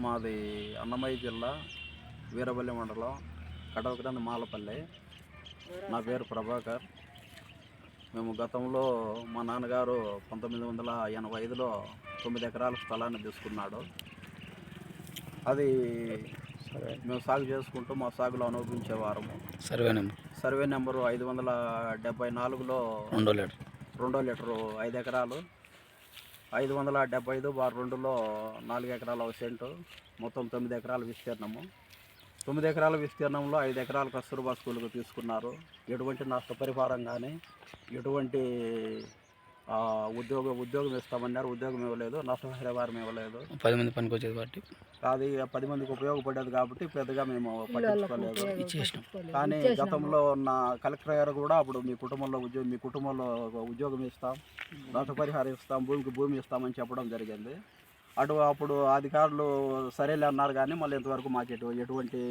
మాది అన్నమయ్య జిల్లా వీరవల్లి మండలం కడవగ్రంథి మాలపల్లి. నా పేరు ప్రభాకర్. మేము గతంలో మా నాన్నగారు 1985లో 9 ఎకరాల స్థలాన్ని తీసుకున్నాడు. అది మేము సాగు చేసుకుంటూ మా సాగులో అనుభవించేవారము. సర్వే నెంబరు 574లో 2 లీటరు 5 ఎకరాలు, 575/2లో 4 ఎకరాల 1 సెంటు, మొత్తం 9 ఎకరాల విస్తీర్ణము. 9 ఎకరాల విస్తీర్ణంలో 5 ఎకరాలు కస్తూర్బా స్కూల్కు తీసుకున్నారు. ఎటువంటి నష్టపరిహారం కానీ, ఎటువంటి ఉద్యోగం ఇస్తామన్నారు, ఉద్యోగం ఇవ్వలేదు. నష్టపరిహారం ఇవ్వలేదు. 10 మంది పనికి వచ్చేది కాబట్టి అది 10 మందికి ఉపయోగపడేది కాబట్టి పెద్దగా మేము పట్టించుకోలేదు. కానీ గతంలో ఉన్న కలెక్టర్ గారు కూడా అప్పుడు మీ కుటుంబంలో ఉద్యోగం ఇస్తాం, నష్టపరిహారం ఇస్తాం, భూమి ఇస్తామని చెప్పడం జరిగింది. అప్పుడు అధికారులు సరేలే అన్నారు, కానీ మళ్ళీ ఇంతవరకు మాకు ఎటువంటి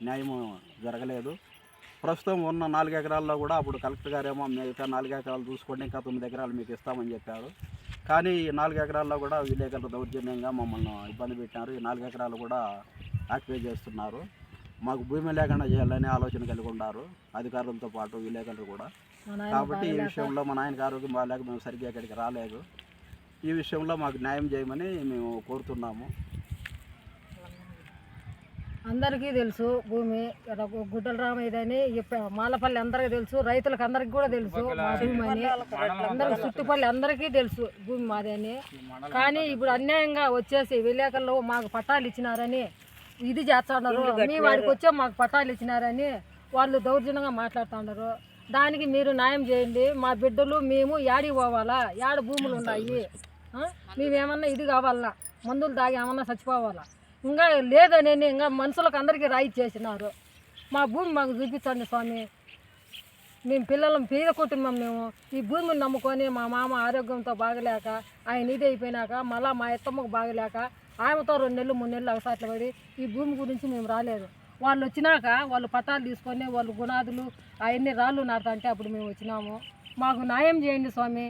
న్యాయం జరగలేదు. ప్రస్తుతం ఉన్న 4 ఎకరాల్లో కూడా అప్పుడు కలెక్టర్ గారేమో మిగతా 4 ఎకరాలు చూసుకోండి, ఇంకా 9 ఎకరాలు మీకు ఇస్తామని చెప్పారు. కానీ ఈ 4 ఎకరాల్లో కూడా విలేకరులు దౌర్జన్యంగా మమ్మల్ని ఇబ్బంది పెట్టినారు. ఈ 4 ఎకరాలు కూడా ఆక్యుపై చేస్తున్నారు. మాకు భూమి లేకుండా చేయాలని ఆలోచన కలిగి ఉన్నారు అధికారులతో పాటు విలేకరులు కూడా. కాబట్టి ఈ విషయంలో మా నాయనకి ఆరోగ్యం బాగాలేక మేము సరిగ్గా ఇక్కడికి రాలేదు. ఈ విషయంలో మాకు న్యాయం చేయమని మేము కోరుతున్నాము. అందరికీ తెలుసు భూమి గుడ్డల రామయ్యదని మాలపల్లి అందరికీ తెలుసు, రైతులకు అందరికీ కూడా తెలుసు మా భూమి అని. అందరికి చుట్టుపల్లి అందరికీ తెలుసు భూమి మాదని. కానీ ఇప్పుడు అన్యాయంగా వచ్చేసి విలేకరులు మాకు పట్టాలు ఇచ్చినారని ఇది చేస్తున్నారు. మీ వాడికి వచ్చే మాకు పట్టాలు ఇచ్చినారని వాళ్ళు దౌర్జన్యంగా మాట్లాడుతున్నారు. దానికి మీరు న్యాయం చేయండి. మా బిడ్డలు మేము యాడికి పోవాలా, యాడ భూములు ఉన్నాయి, మేమేమన్నా ఇది కావాలా, మందులు తాగి ఏమన్నా చచ్చిపోవాలా, ఇంకా లేదని ఇంకా మనుషులకు అందరికీ రాయి చేసినారు. మా భూమి మాకు చూపించండి స్వామి. మేము పిల్లలం పేద కుటుంబం. మేము ఈ భూమిని నమ్ముకొని మా మామ ఆరోగ్యంతో బాగలేక ఆయన ఇది అయిపోయినాక మళ్ళీ మా అత్తమ్మకు బాగలేక ఆమెతో 2 నెలలు 3 నెలలు అవసరాట్లు పడి ఈ భూమి గురించి మేము రాలేదు. వాళ్ళు వచ్చినాక వాళ్ళు పట్టాలు తీసుకొని వాళ్ళు గుణాదులు అవన్నీ రాళ్ళు నాటుతుంటే అప్పుడు మేము వచ్చినాము. మాకు న్యాయం చేయండి స్వామి.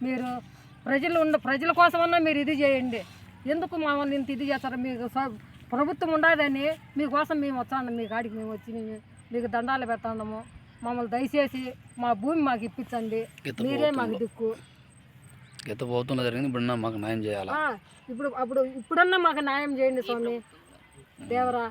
మీరు ప్రజల కోసమన్నా మీరు ఇది చేయండి. ఎందుకు మమ్మల్ని ఇంత ఇది చేస్తారు? మీకు ప్రభుత్వం ఉండదని మీకోసం మేము వచ్చాము. మీ కాడికి మేము వచ్చి మీకు దండాలు పెడతాము. మమ్మల్ని దయచేసి మా భూమి మాకు ఇప్పించండి. మీరే మాకు దిక్కు. జరిగింది మాకు న్యాయం చేయాలి. ఇప్పుడన్నా మాకు న్యాయం చేయండి స్వామి దేవరా.